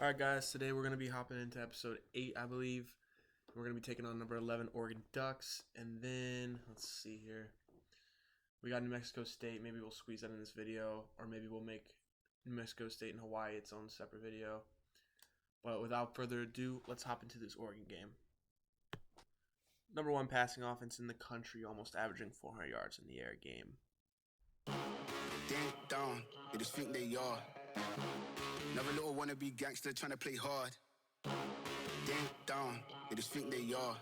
Alright guys, today we're going to be hopping into episode 8, I believe. We're going to be taking on number 11 Oregon Ducks, and then, let's see here. We got New Mexico State. Maybe we'll squeeze that in this video, or maybe we'll make New Mexico State and Hawaii its own separate video. But without further ado, let's hop into this Oregon game. Number 1 passing offense in the country, almost averaging 400 yards in the air game. Ding dong, they just think they are. Another little wannabe gangster trying to play hard. Ding dong, they just think they are.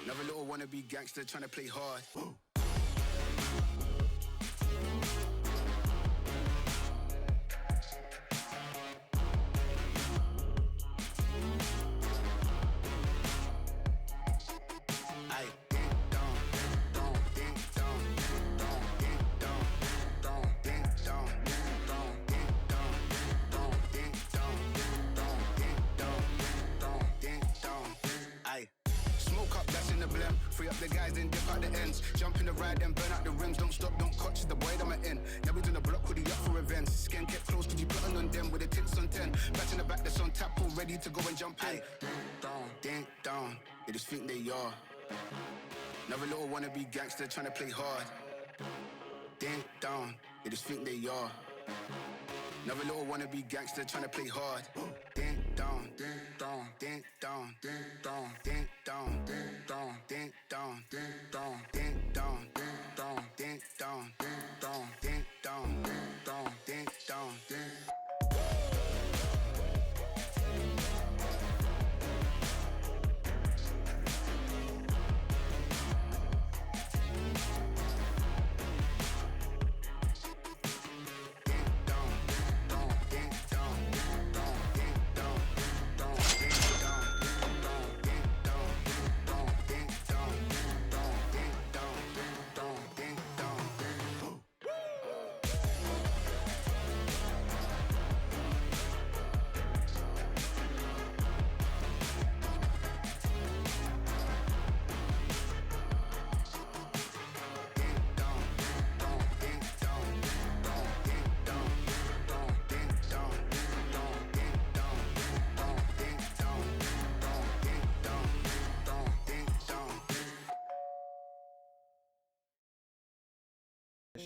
Another little wannabe gangster trying to play hard. Free up the guys, then dip out the ends. Jump in the ride, then burn out the rims. Don't stop, don't catch the boy that I'm in. Now he's on the block with the up for events. Skin kept close, could you put on them with the tits on 10? Back in the back, that's on tap, all ready to go and jump in. Ding dong, they just think they are. Another little wannabe gangster trying to play hard. Ding dong, they just think they are. Another little wannabe gangster trying to play hard. Ding dong, ding dong, ding dong, ding dong, ding dong, ding dong, ding dong, ding dong, ding dong, ding dong, ding dong, ding dong, ding dong, ding dong, ding dong, ding.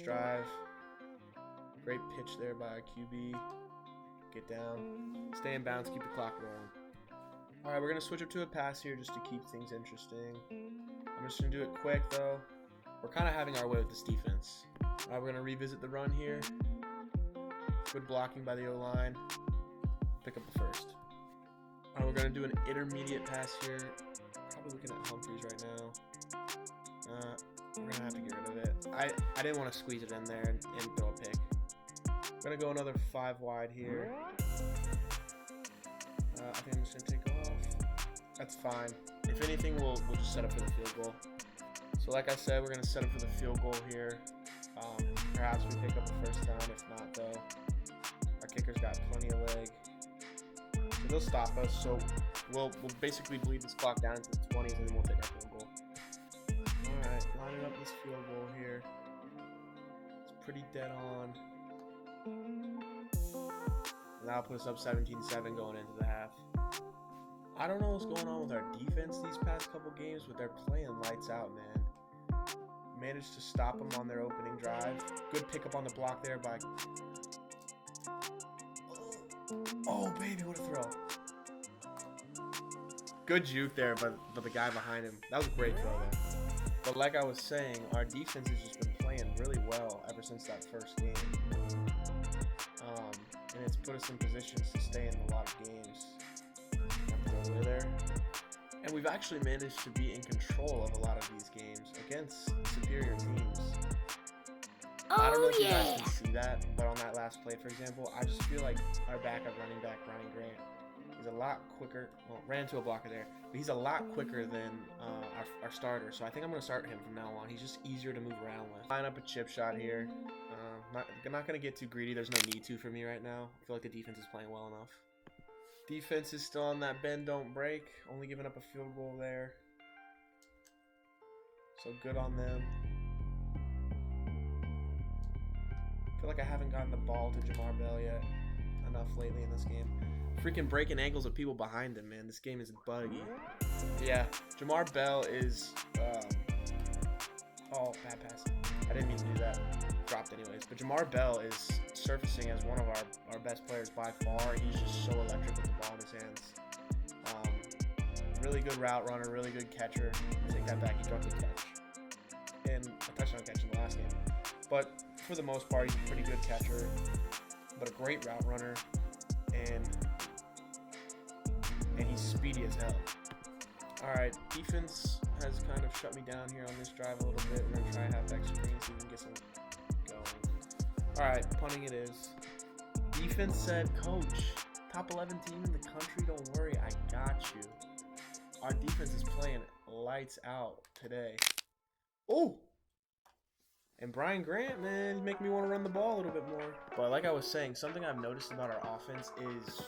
Drive. Great pitch there by QB. Get down. Stay in bounds. Keep the clock rolling. Alright, we're going to switch up to a pass here just to keep things interesting. I'm just going to do it quick, though. We're kind of having our way with this defense. Alright, we're going to revisit the run here. Good blocking by the O-line. Pick up the first. Alright, we're going to do an intermediate pass here. Probably looking at Humphreys right now. We're going to have to get rid of it. I didn't want to squeeze it in there and throw a pick. I'm going to go another 5 wide here. I think I'm just going to take off. That's fine. If anything, we'll just set up for the field goal. So like I said, we're going to set up for the field goal here. Perhaps we pick up the first down. If not, though, our kicker's got plenty of leg. So they'll stop us. So we'll basically bleed this clock down into the 20s, and then we'll take our field goal. Alright, lining up this field goal here. It's pretty dead on. And that'll put us up 17-7 going into the half. I don't know what's going on with our defense these past couple games, but they're playing lights out, man. Managed to stop them on their opening drive. Good pickup on the block there by... Oh, baby, what a throw. Good juke there, but the guy behind him. That was a great throw, though. But like I was saying, our defense has just been playing really well ever since that first game. And it's put us in positions to stay in a lot of games. Over there. And we've actually managed to be in control of a lot of these games against superior teams. I don't know if you guys can see that, but on that last play, for example, I just feel like our backup running back, Ryan Grant, is a lot quicker. Well, ran into a blocker there, but he's a lot quicker than our starter. So I think I'm going to start him from now on. He's just easier to move around with. Line up a chip shot here. I'm not going to get too greedy. There's no need to for me right now. I feel like the defense is playing well enough. Defense is still on that bend, don't break. Only giving up a field goal there. So good on them. I feel like I haven't gotten the ball to Jamar Bell yet enough lately in this game. freaking breaking ankles of people behind him, man. This game is buggy. Yeah, Jamar Bell is... oh, bad pass. I didn't mean to do that. Dropped anyways. But Jamar Bell is surfacing as one of our best players by far. He's just so electric with the ball in his hands. Really good route runner, really good catcher. Take that back, he dropped the catch. And a touchdown catch in the last game. But for the most part, he's a pretty good catcher, but a great route runner, and he's speedy as hell. Alright, defense has kind of shut me down here on this drive a little bit. We're going to try halfback screen so we can get some going. Alright, punting it is. Defense said, Coach, top 11 team in the country, don't worry, I got you. Our defense is playing lights out today. Oh! And Brian Grant, man, he's making me want to run the ball a little bit more. But like I was saying, something I've noticed about our offense is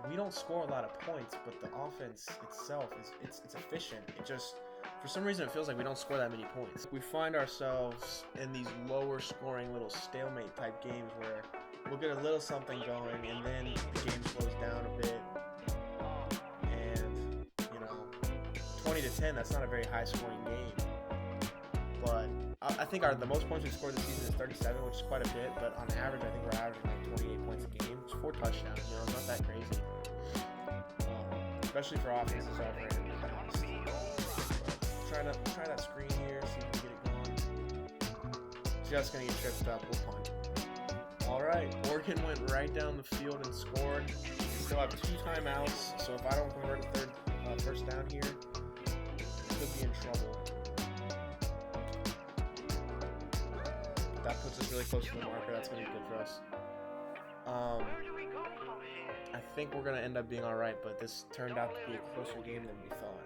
we don't score a lot of points, but the offense itself it's efficient. It just, for some reason, it feels like we don't score that many points. We find ourselves in these lower scoring little stalemate type games where we'll get a little something going and then the game slows down a bit. And, 20-10, that's not a very high scoring game. But I think the most points we've scored this season is 37, which is quite a bit. But on average, I think we're averaging like 28 points a game. It's 4 touchdowns, it's not that crazy. Especially for offenses over here. Try that screen here, see if we can get it going. Just gonna get tripped up, we'll punt. Alright, Oregon went right down the field and scored. We still have 2 timeouts, so if I don't convert a first down here, could be in trouble. That puts us really close to the marker. That's going to be good for us. I think we're going to end up being alright, but this turned out to be a closer game than we thought.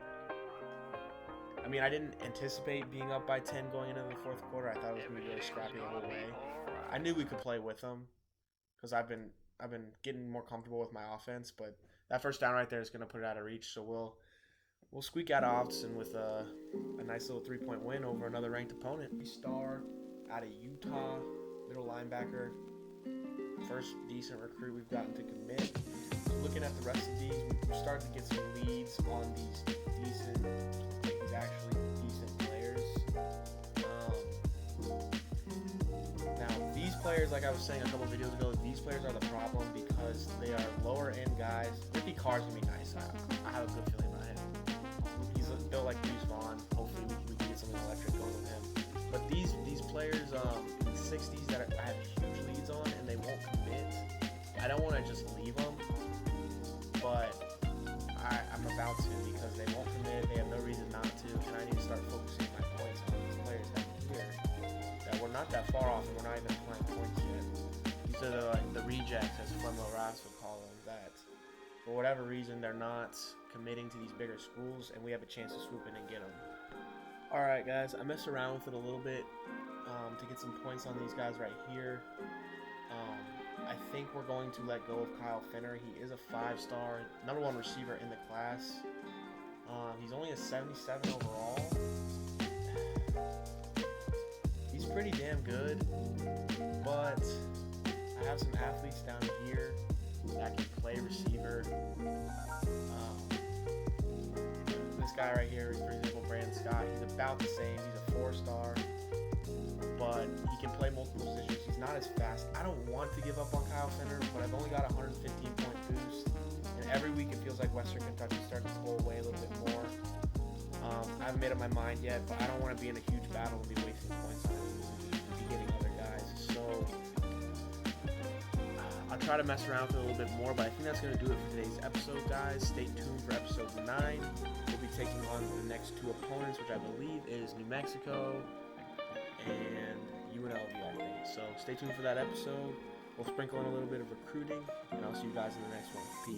I mean, I didn't anticipate being up by 10 going into the fourth quarter. I thought it was going to be really scrappy the whole way. I knew we could play with them because I've been getting more comfortable with my offense, but that first down right there is going to put it out of reach, so we'll squeak out of Autzen with a nice little 3-point win over another ranked opponent. Star out of Utah, middle linebacker, first decent recruit we've gotten to commit. Looking at the rest of these, we're starting to get some leads on these actually decent players. Now, these players, like I was saying a couple videos ago, these players are the problem because they are lower end guys. Ricky Carr's gonna be nice. I have a good feeling about him. He's built like Bruce Vaughn. Hopefully we can get something electric going with him. But these players in the 60s that I have huge leads on and they won't commit, I don't want to just leave them, but I'm about to because they won't commit, they have no reason not to, and I need to start focusing my points on these players that are here, that we're not that far off and we're not even playing points yet. These are the rejects, as Flemmo Ross would call them, that for whatever reason they're not committing to these bigger schools and we have a chance to swoop in and get them. Alright guys, I messed around with it a little bit to get some points on these guys right here. I think we're going to let go of Kyle Finner. He is a 5-star, #1 receiver in the class. He's only a 77 overall. He's pretty damn good, but I have some athletes down here that can play receiver. This guy right here, for example, Brandon Scott, he's about the same. He's a 4-star, but he can play multiple positions. He's not as fast. I don't want to give up on Kyle Finner, but I've only got a 115-point boost, and every week it feels like Western Kentucky's starting to pull away a little bit more. I haven't made up my mind yet, but I don't want to be in a huge battle and be wasting points on him and be getting other guys. So I'll try to mess around with it a little bit more, but I think that's going to do it for today's episode, guys. Stay tuned for episode 9. We'll be taking on the next 2 opponents, which I believe is New Mexico and UNLV, I think. So stay tuned for that episode. We'll sprinkle in a little bit of recruiting, and I'll see you guys in the next one. Peace.